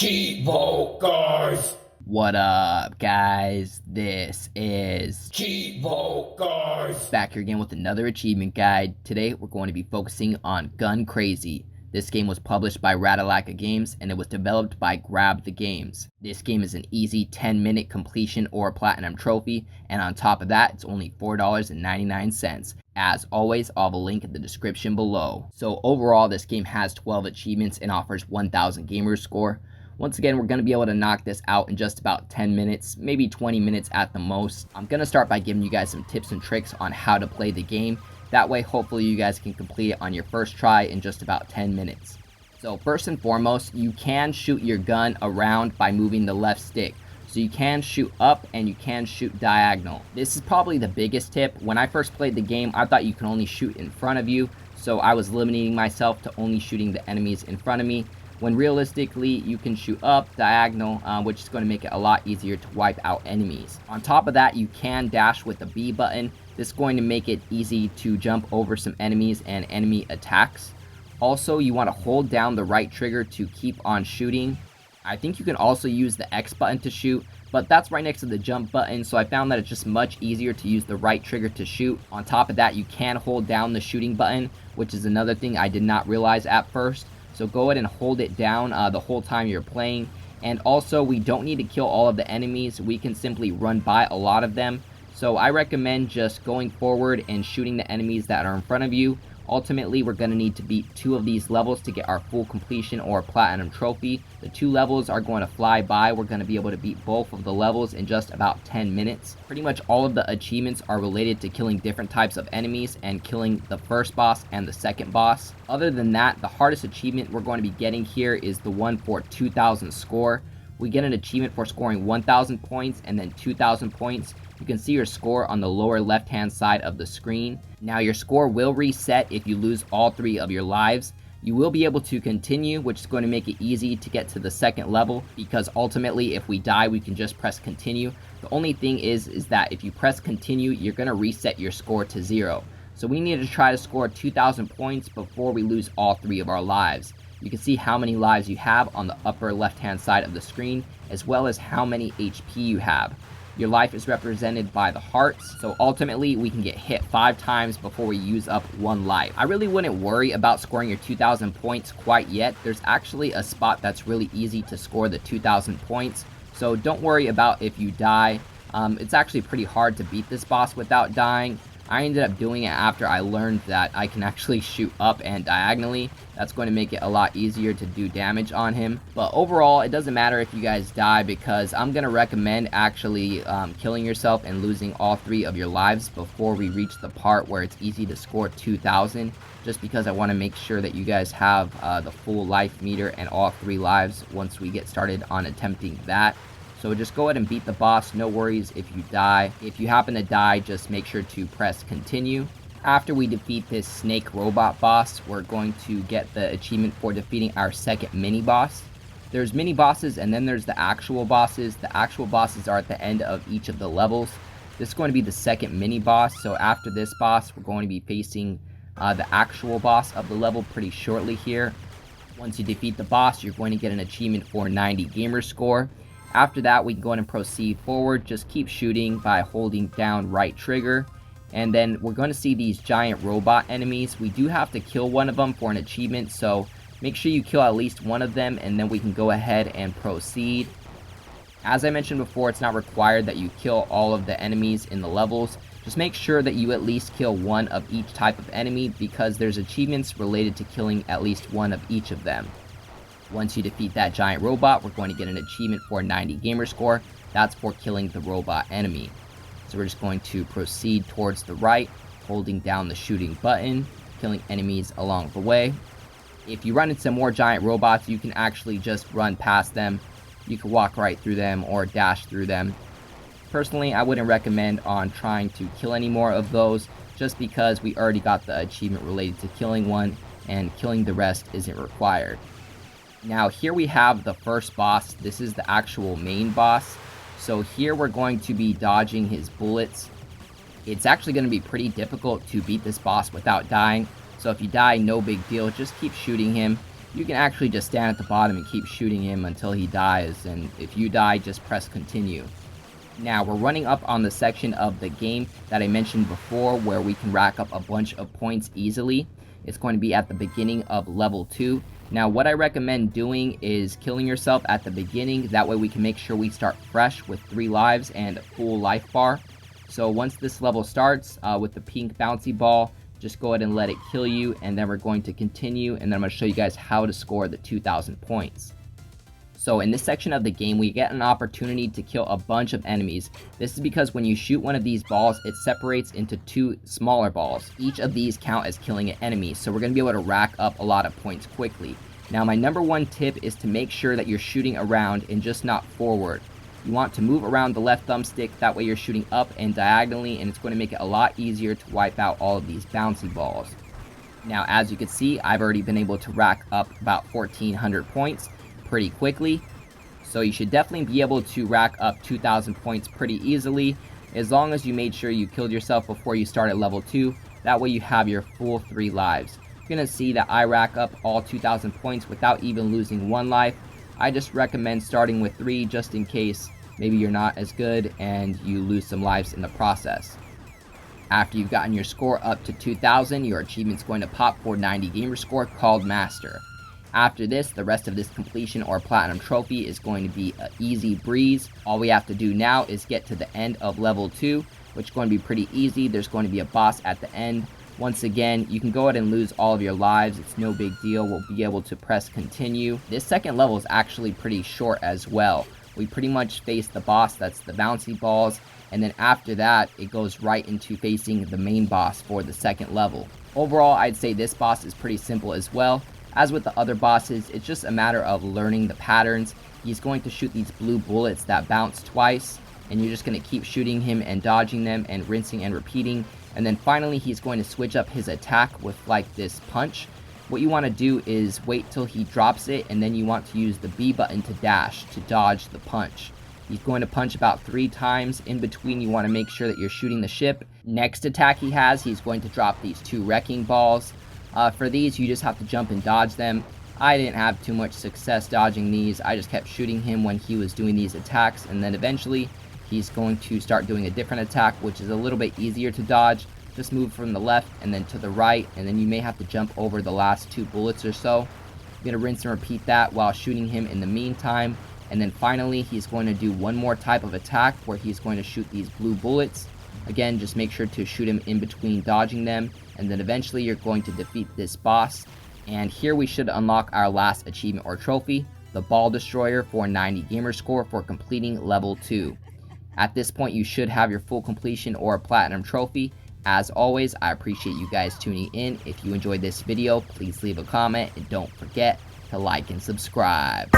Cheevo, guys! What up, guys? This is Cheevo, guys! back here again with another achievement guide. Today, we're going to be focusing on Gun Crazy. This game was published by Ratalaika Games, and it was developed by Grab the Games. This game is an easy 10-minute completion or platinum trophy, and on top of that, it's only $4.99. As always, I'll have a link in the description below. So overall, this game has 12 achievements and offers 1,000 Gamerscore. Once again, we're going to be able to knock this out in just about 10 minutes, maybe 20 minutes at the most. I'm going to start by giving you guys some tips and tricks on how to play the game. That way, hopefully you guys can complete it on your first try in just about 10 minutes. So first and foremost, you can shoot your gun around by moving the left stick. So you can shoot up and you can shoot diagonal. This is probably the biggest tip. When I first played the game, I thought you can only shoot in front of you. So I was limiting myself to only shooting the enemies in front of me, when realistically you can shoot up, diagonal, which is going to make it a lot easier to wipe out enemies. On top of that, you can dash with the B button. This is going to make it easy to jump over some enemies and enemy attacks. Also, you want to hold down the right trigger to keep on shooting. I think you can also use the X button to shoot, but that's right next to the jump button, so I found that it's just much easier to use the right trigger to shoot. On top of that, you can hold down the shooting button, which is another thing I did not realize at first. So go ahead and hold it down the whole time you're playing. And also, we don't need to kill all of the enemies. We can simply run by a lot of them. So I recommend just going forward and shooting the enemies that are in front of you. Ultimately, we're going to need to beat 2 of these levels to get our full completion or platinum trophy. The 2 levels are going to fly by. We're going to be able to beat both of the levels in just about 10 minutes. Pretty much all of the achievements are related to killing different types of enemies and killing the first boss and the second boss. Other than that, the hardest achievement we're going to be getting here is the one for 2,000 score. We get an achievement for scoring 1,000 points and then 2,000 points. You can see your score on the lower left hand side of the screen. Now your score will reset if you lose all 3 of your lives. You will be able to continue, which is going to make it easy to get to the second level, because ultimately if we die we can just press continue. The only thing is that if you press continue, you're going to reset your score to 0. So we need to try to score 2,000 points before we lose all 3 of our lives. You can see how many lives you have on the upper left hand side of the screen, as well as how many HP you have. Your life is represented by the hearts, so ultimately we can get hit 5 times before we use up 1 life. I really wouldn't worry about scoring your 2,000 points quite yet. There's actually a spot that's really easy to score the 2,000 points, so don't worry about if you die. It's actually pretty hard to beat this boss without dying. I ended up doing it after I learned that I can actually shoot up and diagonally. That's going to make it a lot easier to do damage on him. But overall, it doesn't matter if you guys die, because I'm going to recommend actually killing yourself and losing all 3 of your lives before we reach the part where it's easy to score 2,000. Just because I want to make sure that you guys have the full life meter and all 3 lives once we get started on attempting that. So just go ahead and beat the boss, no worries if you die. If you happen to die, just make sure to press continue. After we defeat this snake robot boss, we're going to get the achievement for defeating our second mini boss. There's mini bosses and then there's the actual bosses. The actual bosses are at the end of each of the levels. This is going to be the second mini boss, so after this boss, we're going to be facing the actual boss of the level pretty shortly here. Once you defeat the boss, you're going to get an achievement for 90 Gamerscore. After that, we can go ahead and proceed forward. Just keep shooting by holding down right trigger. And then we're going to see these giant robot enemies. We do have to kill one of them for an achievement, so make sure you kill at least one of them, and then we can go ahead and proceed. As I mentioned before, it's not required that you kill all of the enemies in the levels. Just make sure that you at least kill one of each type of enemy, because there's achievements related to killing at least one of each of them. Once you defeat that giant robot, we're going to get an achievement for 90 Gamerscore. That's for killing the robot enemy. So we're just going to proceed towards the right, holding down the shooting button, killing enemies along the way. If you run into more giant robots, you can actually just run past them. You can walk right through them or dash through them. Personally, I wouldn't recommend on trying to kill any more of those, just because we already got the achievement related to killing one, and killing the rest isn't required. Now here we have the first boss. This is the actual main boss. So here we're going to be dodging his bullets. It's actually going to be pretty difficult to beat this boss without dying. So if you die, no big deal. Just keep shooting him. you can actually just stand at the bottom and keep shooting him until he dies, and if you die, just press continue. Now, we're running up on the section of the game that I mentioned before where we can rack up a bunch of points easily. It's going to be at the beginning of level 2. Now, what I recommend doing is killing yourself at the beginning. That way we can make sure we start fresh with 3 lives and a full life bar. So once this level starts with the pink bouncy ball, just go ahead and let it kill you, and then we're going to continue, and then I'm going to show you guys how to score the 2,000 points. So in this section of the game, we get an opportunity to kill a bunch of enemies. This is because when you shoot one of these balls, it separates into 2 smaller balls. Each of these count as killing an enemy, so we're going to be able to rack up a lot of points quickly. Now, my number 1 tip is to make sure that you're shooting around and just not forward. You want to move around the left thumbstick, that way you're shooting up and diagonally, and it's going to make it a lot easier to wipe out all of these bouncy balls. Now, as you can see, I've already been able to rack up about 1,400 points pretty quickly, so you should definitely be able to rack up 2,000 points pretty easily, as long as you made sure you killed yourself before you start at level 2, that way you have your full 3 lives. You're going to see that I rack up all 2,000 points without even losing 1 life. I just recommend starting with 3 just in case maybe you're not as good and you lose some lives in the process. After you've gotten your score up to 2,000, your achievement's going to pop for 90 Gamerscore called Master. After this, the rest of this completion or platinum trophy is going to be an easy breeze. All we have to do now is get to the end of level 2, which is going to be pretty easy. There's going to be a boss at the end. Once again, you can go ahead and lose all of your lives. It's no big deal. We'll be able to press continue. This second level is actually pretty short as well. We pretty much face the boss, that's the bouncy balls, and then after that, it goes right into facing the main boss for the second level. Overall, I'd say this boss is pretty simple as well. As with the other bosses, it's just a matter of learning the patterns. He's going to shoot these blue bullets that bounce twice, and you're just going to keep shooting him and dodging them and rinsing and repeating. And then finally, he's going to switch up his attack with like this punch. What you want to do is wait till he drops it, and then you want to use the B button to dash to dodge the punch. He's going to punch about 3 times. In between, you want to make sure that you're shooting the ship. Next attack he has, he's going to drop these 2 wrecking balls. For these, you just have to jump and dodge them. I didn't have too much success dodging these. I just kept shooting him when he was doing these attacks, and then eventually he's going to start doing a different attack, which is a little bit easier to dodge. Just move from the left and then to the right, and then you may have to jump over the last 2 bullets or so. You're going to rinse and repeat that while shooting him in the meantime. And then finally, he's going to do one more type of attack where he's going to shoot these blue bullets. Again, just make sure to shoot him in between dodging them, and then eventually you're going to defeat this boss. And here we should unlock our last achievement or trophy, the Ball Destroyer for 90 Gamerscore for completing level 2. At this point, you should have your full completion or platinum trophy. As always, I appreciate you guys tuning in. If you enjoyed this video, please leave a comment and don't forget to like and subscribe.